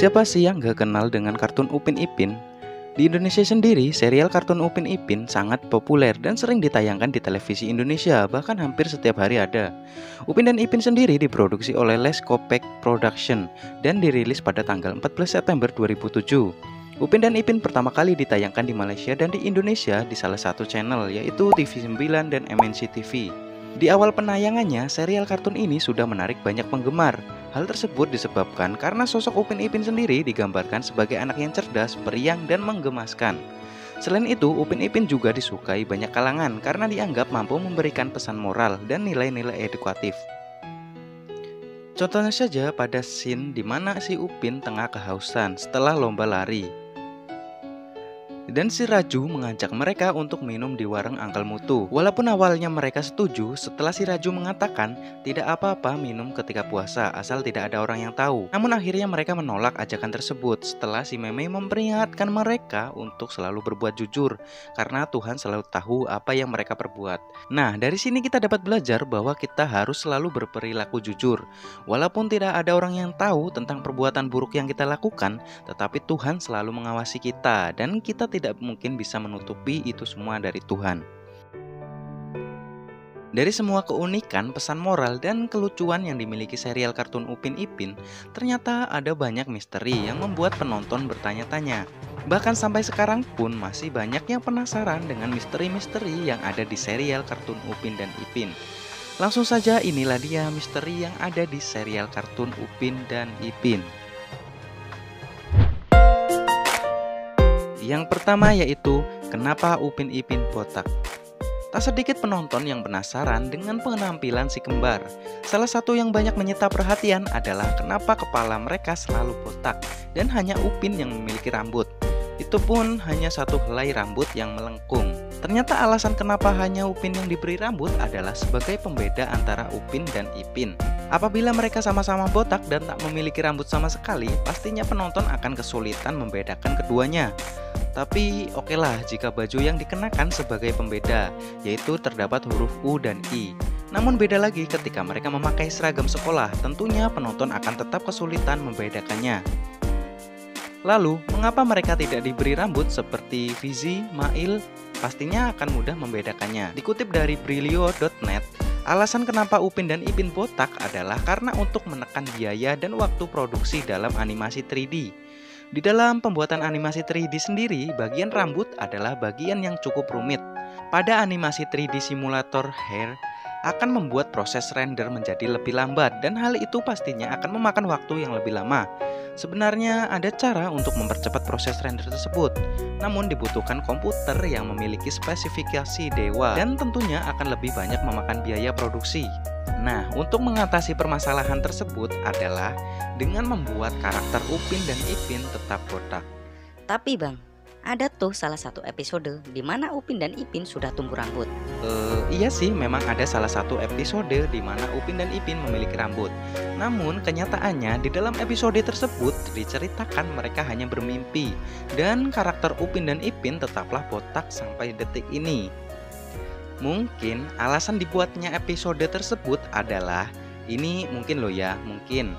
Siapa sih yang gak kenal dengan kartun Upin Ipin? Di Indonesia sendiri, serial kartun Upin Ipin sangat populer dan sering ditayangkan di televisi Indonesia, bahkan hampir setiap hari ada. Upin dan Ipin sendiri diproduksi oleh Les Kopek Production dan dirilis pada tanggal 14 September 2007. Upin dan Ipin pertama kali ditayangkan di Malaysia dan di Indonesia di salah satu channel, yaitu TV9 dan MNC TV. Di awal penayangannya, serial kartun ini sudah menarik banyak penggemar. Hal tersebut disebabkan karena sosok Upin Ipin sendiri digambarkan sebagai anak yang cerdas, periang, dan menggemaskan. Selain itu, Upin Ipin juga disukai banyak kalangan karena dianggap mampu memberikan pesan moral dan nilai-nilai edukatif. Contohnya saja pada scene di mana si Upin tengah kehausan setelah lomba lari. Dan si Raju mengajak mereka untuk minum di warung Angkel Mutu. Walaupun awalnya mereka setuju, setelah si Raju mengatakan tidak apa-apa minum ketika puasa asal tidak ada orang yang tahu. Namun akhirnya mereka menolak ajakan tersebut setelah si Meme memperingatkan mereka untuk selalu berbuat jujur karena Tuhan selalu tahu apa yang mereka perbuat. Nah, dari sini kita dapat belajar bahwa kita harus selalu berperilaku jujur. Walaupun tidak ada orang yang tahu tentang perbuatan buruk yang kita lakukan, tetapi Tuhan selalu mengawasi kita dan kita tidak mungkin bisa menutupi itu semua dari Tuhan. Dari semua keunikan, pesan moral, dan kelucuan yang dimiliki serial kartun Upin Ipin, ternyata ada banyak misteri yang membuat penonton bertanya-tanya. Bahkan sampai sekarang pun masih banyak yang penasaran dengan misteri-misteri yang ada di serial kartun Upin dan Ipin. Langsung saja, inilah dia misteri yang ada di serial kartun Upin dan Ipin. Yang pertama yaitu, kenapa Upin Ipin botak? Tak sedikit penonton yang penasaran dengan penampilan si kembar. Salah satu yang banyak menyita perhatian adalah kenapa kepala mereka selalu botak dan hanya Upin yang memiliki rambut. Itu pun hanya satu helai rambut yang melengkung. Ternyata alasan kenapa hanya Upin yang diberi rambut adalah sebagai pembeda antara Upin dan Ipin. Apabila mereka sama-sama botak dan tak memiliki rambut sama sekali, pastinya penonton akan kesulitan membedakan keduanya. Tapi okelah jika baju yang dikenakan sebagai pembeda, yaitu terdapat huruf U dan I. Namun beda lagi ketika mereka memakai seragam sekolah, tentunya penonton akan tetap kesulitan membedakannya. Lalu, mengapa mereka tidak diberi rambut seperti Fizi, Mail? Pastinya akan mudah membedakannya. Dikutip dari Brilio.net, alasan kenapa Upin dan Ipin botak adalah karena untuk menekan biaya dan waktu produksi dalam animasi 3D. Di dalam pembuatan animasi 3D sendiri, bagian rambut adalah bagian yang cukup rumit. Pada animasi 3D simulator hair, akan membuat proses render menjadi lebih lambat dan hal itu pastinya akan memakan waktu yang lebih lama. Sebenarnya ada cara untuk mempercepat proses render tersebut, namun dibutuhkan komputer yang memiliki spesifikasi dewa dan tentunya akan lebih banyak memakan biaya produksi. Nah, untuk mengatasi permasalahan tersebut adalah dengan membuat karakter Upin dan Ipin tetap botak. Tapi Bang, ada tuh salah satu episode di mana Upin dan Ipin sudah tumbuh rambut. Iya sih, memang ada salah satu episode di mana Upin dan Ipin memiliki rambut. Namun kenyataannya di dalam episode tersebut diceritakan mereka hanya bermimpi dan karakter Upin dan Ipin tetaplah botak sampai detik ini. Mungkin alasan dibuatnya episode tersebut adalah ini mungkin loh ya, mungkin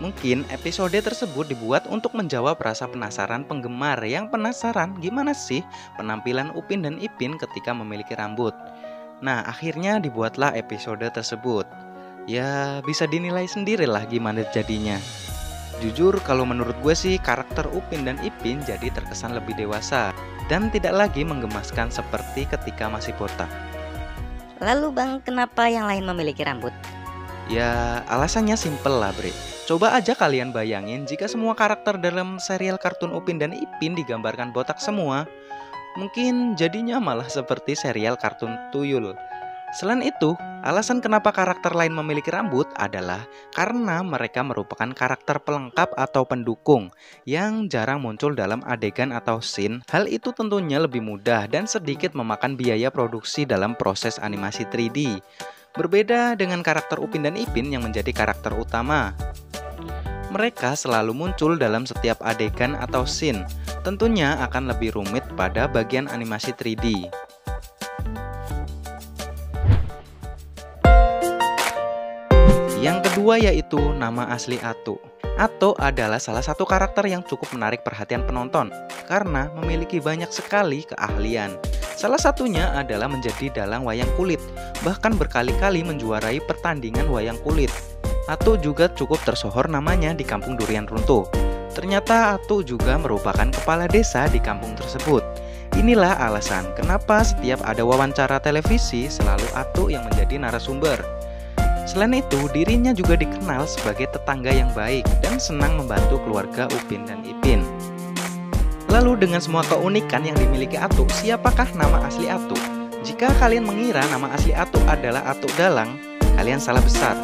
episode tersebut dibuat untuk menjawab rasa penasaran penggemar yang penasaran gimana sih penampilan Upin dan Ipin ketika memiliki rambut. Nah, akhirnya dibuatlah episode tersebut. Ya, bisa dinilai sendirilah gimana jadinya. Jujur kalau menurut gue sih karakter Upin dan Ipin jadi terkesan lebih dewasa dan tidak lagi menggemaskan seperti ketika masih botak. Lalu Bang, kenapa yang lain memiliki rambut? Ya, alasannya simpel lah bre. Coba aja kalian bayangin jika semua karakter dalam serial kartun Upin dan Ipin digambarkan botak semua. Mungkin jadinya malah seperti serial kartun tuyul. Selain itu, alasan kenapa karakter lain memiliki rambut adalah karena mereka merupakan karakter pelengkap atau pendukung yang jarang muncul dalam adegan atau scene. Hal itu tentunya lebih mudah dan sedikit memakan biaya produksi dalam proses animasi 3D. Berbeda dengan karakter Upin dan Ipin yang menjadi karakter utama. Mereka selalu muncul dalam setiap adegan atau scene. Tentunya akan lebih rumit pada bagian animasi 3D. Yang kedua yaitu nama asli Atu. Ato adalah salah satu karakter yang cukup menarik perhatian penonton karena memiliki banyak sekali keahlian. Salah satunya adalah menjadi dalang wayang kulit, bahkan berkali-kali menjuarai pertandingan wayang kulit. Ato juga cukup tersohor namanya di kampung Durian Runtuh. Ternyata Ato juga merupakan kepala desa di kampung tersebut. Inilah alasan kenapa setiap ada wawancara televisi selalu Ato yang menjadi narasumber. Selain itu, dirinya juga dikenal sebagai tetangga yang baik dan senang membantu keluarga Upin dan Ipin. Lalu dengan semua keunikan yang dimiliki Ato, siapakah nama asli Ato? Jika kalian mengira nama asli Ato adalah Ato Dalang, kalian salah besar.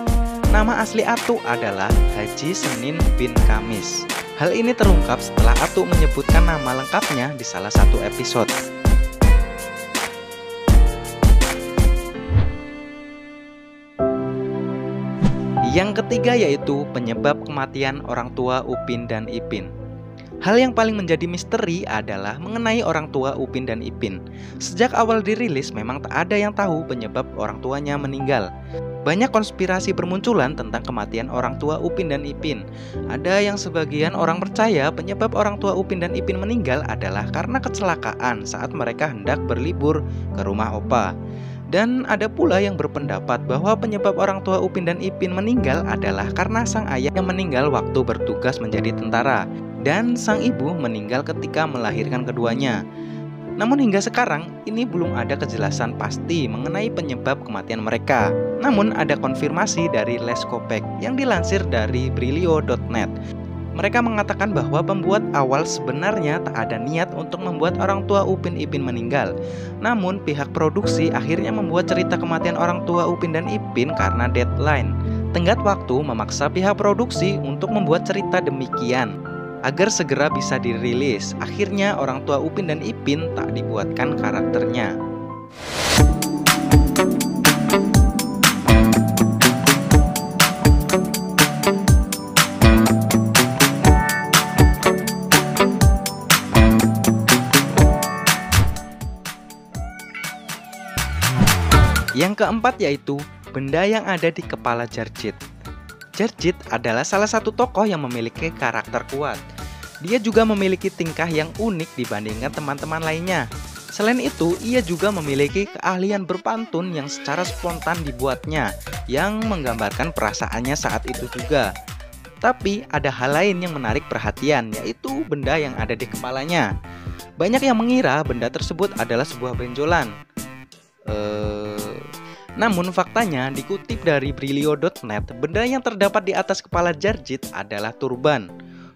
Nama asli Ato adalah Haji Senin bin Kamis. Hal ini terungkap setelah Ato menyebutkan nama lengkapnya di salah satu episode. Yang ketiga yaitu penyebab kematian orang tua Upin dan Ipin. Hal yang paling menjadi misteri adalah mengenai orang tua Upin dan Ipin. Sejak awal dirilis memang tak ada yang tahu penyebab orang tuanya meninggal. Banyak konspirasi bermunculan tentang kematian orang tua Upin dan Ipin. Ada yang sebagian orang percaya penyebab orang tua Upin dan Ipin meninggal adalah karena kecelakaan saat mereka hendak berlibur ke rumah opa. Dan ada pula yang berpendapat bahwa penyebab orang tua Upin dan Ipin meninggal adalah karena sang ayah yang meninggal waktu bertugas menjadi tentara dan sang ibu meninggal ketika melahirkan keduanya. Namun hingga sekarang ini belum ada kejelasan pasti mengenai penyebab kematian mereka. Namun ada konfirmasi dari Les Kopek yang dilansir dari Brilio.net. Mereka mengatakan bahwa pembuat awal sebenarnya tak ada niat untuk membuat orang tua Upin Ipin meninggal. Namun pihak produksi akhirnya membuat cerita kematian orang tua Upin dan Ipin karena deadline. Tenggat waktu memaksa pihak produksi untuk membuat cerita demikian agar segera bisa dirilis. Akhirnya orang tua Upin dan Ipin tak dibuatkan karakternya. Yang keempat yaitu benda yang ada di kepala Jarjit. Jarjit adalah salah satu tokoh yang memiliki karakter kuat. Dia juga memiliki tingkah yang unik dibandingkan teman-teman lainnya. Selain itu, ia juga memiliki keahlian berpantun yang secara spontan dibuatnya, yang menggambarkan perasaannya saat itu juga. Tapi ada hal lain yang menarik perhatian, yaitu benda yang ada di kepalanya. Banyak yang mengira benda tersebut adalah sebuah benjolan. Namun faktanya dikutip dari Brilio.net, benda yang terdapat di atas kepala Jarjit adalah turban.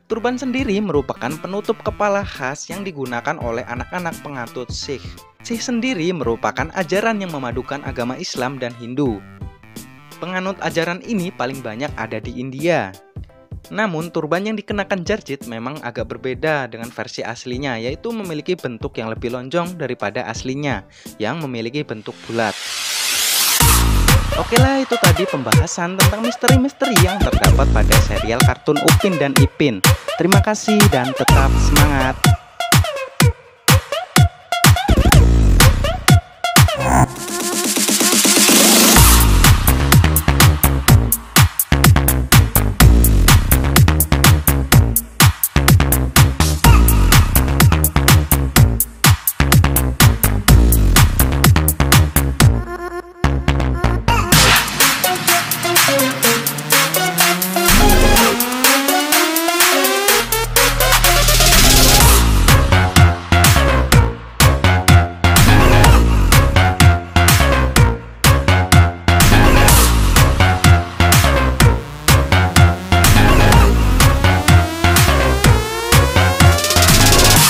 Turban sendiri merupakan penutup kepala khas yang digunakan oleh anak-anak penganut Sikh. Sikh sendiri merupakan ajaran yang memadukan agama Islam dan Hindu. Penganut ajaran ini paling banyak ada di India. Namun turban yang dikenakan Jarjit memang agak berbeda dengan versi aslinya, yaitu memiliki bentuk yang lebih lonjong daripada aslinya yang memiliki bentuk bulat. Oke lah, itu tadi pembahasan tentang misteri-misteri yang terdapat pada serial kartun Upin dan Ipin. Terima kasih dan tetap semangat.